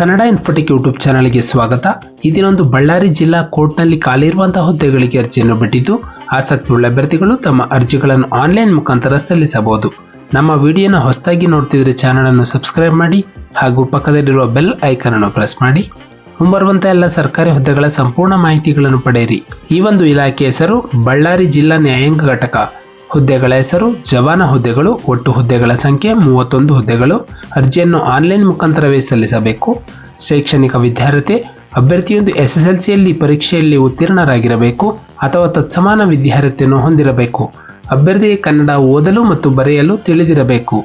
Kannada Infotech YouTube ಚಾನಲ್ಗೆ ಸ್ವಾಗತ. ಇದನ್ನೊಂದು ಬಳ್ಳಾರಿ ಜಿಲ್ಲಾ ಕೋರ್ಟ್ನಲ್ಲಿ ಖಾಲಿ ಇರುವಂತಹ ಹುದ್ದೆಗಳಿಗೆ ಅರ್ಜಿಯನ್ನು ಬಿಟ್ಟಿದ್ದು, ಆಸಕ್ತಿ ಉಳ್ಳ ಅಭ್ಯರ್ಥಿಗಳು ತಮ್ಮ ಅರ್ಜಿಗಳನ್ನು ಆನ್ಲೈನ್ ಮುಖಾಂತರ ಸಲ್ಲಿಸಬಹುದು. ನಮ್ಮ ವಿಡಿಯೋನ ಹೊಸದಾಗಿ ನೋಡ್ತಿದ್ರೆ ಚಾನಲ್ ಅನ್ನು ಸಬ್ಸ್ಕ್ರೈಬ್ ಮಾಡಿ ಹಾಗೂ ಪಕ್ಕದಲ್ಲಿರುವ ಬೆಲ್ ಐಕಾನ್ ಅನ್ನು ಪ್ರೆಸ್ ಮಾಡಿ ಮುಂಬರುವಂತಹ ಎಲ್ಲ ಸರ್ಕಾರಿ ಹುದ್ದೆಗಳ ಸಂಪೂರ್ಣ ಮಾಹಿತಿಗಳನ್ನು ಪಡೆಯಿರಿ. ಈ ಒಂದು ಇಲಾಖೆ ಹೆಸರು ಬಳ್ಳಾರಿ ಜಿಲ್ಲಾ ನ್ಯಾಯಾಂಗ ಘಟಕ. ಹುದ್ದೆಗಳ ಹೆಸರು ಜವಾನ ಹುದ್ದೆಗಳು. ಒಟ್ಟು ಹುದ್ದೆಗಳ ಸಂಖ್ಯೆ 31 ಹುದ್ದೆಗಳು. ಅರ್ಜಿಯನ್ನು ಆನ್ಲೈನ್ ಮುಖಾಂತರವೇ ಸಲ್ಲಿಸಬೇಕು. ಶೈಕ್ಷಣಿಕ ವಿದ್ಯಾರ್ಹತೆ: ಅಭ್ಯರ್ಥಿಯೊಂದು SSLCಯಲ್ಲಿ ಪರೀಕ್ಷೆಯಲ್ಲಿ ಉತ್ತೀರ್ಣರಾಗಿರಬೇಕು ಅಥವಾ ತತ್ಸಮಾನ ವಿದ್ಯಾರ್ಹತೆಯನ್ನು ಹೊಂದಿರಬೇಕು. ಅಭ್ಯರ್ಥಿಗೆ ಕನ್ನಡ ಓದಲು ಮತ್ತು ಬರೆಯಲು ತಿಳಿದಿರಬೇಕು.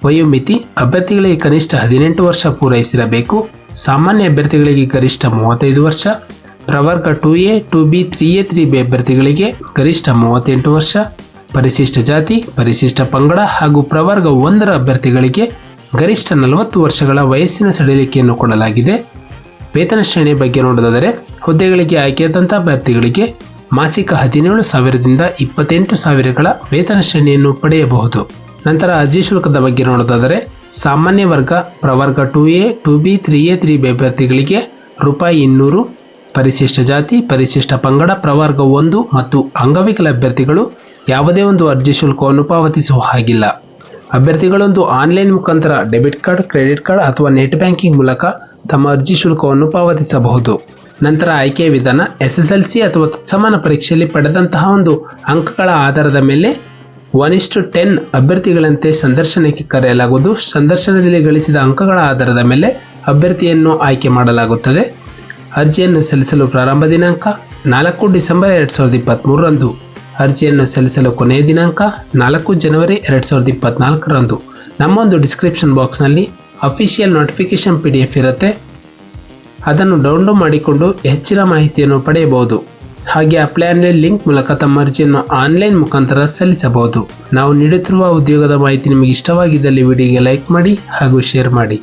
ವಯೋಮಿತಿ: ಅಭ್ಯರ್ಥಿಗಳಿಗೆ ಕನಿಷ್ಠ 18 ವರ್ಷ ಪೂರೈಸಿರಬೇಕು. ಸಾಮಾನ್ಯ ಅಭ್ಯರ್ಥಿಗಳಿಗೆ ಗರಿಷ್ಠ 35 ವರ್ಷ. ಪ್ರವರ್ಗ 2A 2B 3A 3B ಅಭ್ಯರ್ಥಿಗಳಿಗೆ ಗರಿಷ್ಠ 38 ವರ್ಷ. ಪರಿಶಿಷ್ಟ ಜಾತಿ, ಪರಿಶಿಷ್ಟ ಪಂಗಡ ಹಾಗೂ ಪ್ರವರ್ಗ 1ರ ಅಭ್ಯರ್ಥಿಗಳಿಗೆ ಗರಿಷ್ಠ 40 ವರ್ಷಗಳ ವಯಸ್ಸಿನ ಸಡಿಲಿಕೆಯನ್ನು ಕೊಡಲಾಗಿದೆ. ವೇತನ ಶ್ರೇಣಿ ಬಗ್ಗೆ ನೋಡೋದಾದರೆ, ಹುದ್ದೆಗಳಿಗೆ ಆಯ್ಕೆಯಾದಂಥ ಅಭ್ಯರ್ಥಿಗಳಿಗೆ ಮಾಸಿಕ 17,000ದಿಂದ 28,000ಗಳ ವೇತನ ಶ್ರೇಣಿಯನ್ನು ಪಡೆಯಬಹುದು. ನಂತರ ಅರ್ಜಿ ಶುಲ್ಕದ ಬಗ್ಗೆ ನೋಡೋದಾದರೆ, ಸಾಮಾನ್ಯ ವರ್ಗ ಪ್ರವರ್ಗ 2A 2B 3A 3B ಅಭ್ಯರ್ಥಿಗಳಿಗೆ ₹200. ಪರಿಶಿಷ್ಟ ಜಾತಿ, ಪರಿಶಿಷ್ಟ ಪಂಗಡ, ಪ್ರವರ್ಗ 1 ಮತ್ತು ಅಂಗವಿಕಲ ಅಭ್ಯರ್ಥಿಗಳು ಯಾವುದೇ ಒಂದು ಅರ್ಜಿ ಶುಲ್ಕವನ್ನು ಪಾವತಿಸುವ ಹಾಗಿಲ್ಲ. ಅಭ್ಯರ್ಥಿಗಳೊಂದು ಆನ್ಲೈನ್ ಮುಖಾಂತರ ಡೆಬಿಟ್ ಕಾರ್ಡ್, ಕ್ರೆಡಿಟ್ ಕಾರ್ಡ್ ಅಥವಾ ನೆಟ್ ಬ್ಯಾಂಕಿಂಗ್ ಮೂಲಕ ತಮ್ಮ ಅರ್ಜಿ ಶುಲ್ಕವನ್ನು ಪಾವತಿಸಬಹುದು. ನಂತರ ಆಯ್ಕೆಯ ವಿಧಾನ: SSLC ಅಥವಾ ತತ್ಸಮಾನ ಪರೀಕ್ಷೆಯಲ್ಲಿ ಪಡೆದಂತಹ ಒಂದು ಅಂಕಗಳ ಆಧಾರದ ಮೇಲೆ 1:10 ಅಭ್ಯರ್ಥಿಗಳಂತೆ ಸಂದರ್ಶನಕ್ಕೆ ಕರೆಯಲಾಗುವುದು. ಸಂದರ್ಶನದಲ್ಲಿ ಗಳಿಸಿದ ಅಂಕಗಳ ಆಧಾರದ ಮೇಲೆ ಅಭ್ಯರ್ಥಿಯನ್ನು ಆಯ್ಕೆ ಮಾಡಲಾಗುತ್ತದೆ. ಅರ್ಜಿಯನ್ನು ಸಲ್ಲಿಸಲು ಪ್ರಾರಂಭ ದಿನಾಂಕ 4 ಡಿಸೆಂಬರ್ 2023ರಂದು. ಅರ್ಜಿಯನ್ನು ಸಲ್ಲಿಸಲು ಕೊನೆಯ ದಿನಾಂಕ 4 ಜನವರಿ 2024ರಂದು. ನಮ್ಮೊಂದು ಡಿಸ್ಕ್ರಿಪ್ಷನ್ ಬಾಕ್ಸ್ನಲ್ಲಿ ಅಫಿಷಿಯಲ್ ನೋಟಿಫಿಕೇಶನ್ PDF ಇರುತ್ತೆ, ಅದನ್ನು ಡೌನ್ಲೋಡ್ ಮಾಡಿಕೊಂಡು ಹೆಚ್ಚಿನ ಮಾಹಿತಿಯನ್ನು ಪಡೆಯಬಹುದು. ಹಾಗೆ ಅಪ್ಲೈ ಆನ್ಲೈನ್ ಲಿಂಕ್ ಮೂಲಕ ತಮ್ಮ ಅರ್ಜಿಯನ್ನು ಆನ್ಲೈನ್ ಮುಖಾಂತರ ಸಲ್ಲಿಸಬಹುದು. ನಾವು ನೀಡುತ್ತಿರುವ ಉದ್ಯೋಗದ ಮಾಹಿತಿ ನಿಮಗೆ ಇಷ್ಟವಾಗಿದ್ದಲ್ಲಿ ವಿಡಿಯೋಗೆ ಲೈಕ್ ಮಾಡಿ ಹಾಗೂ ಶೇರ್ ಮಾಡಿ.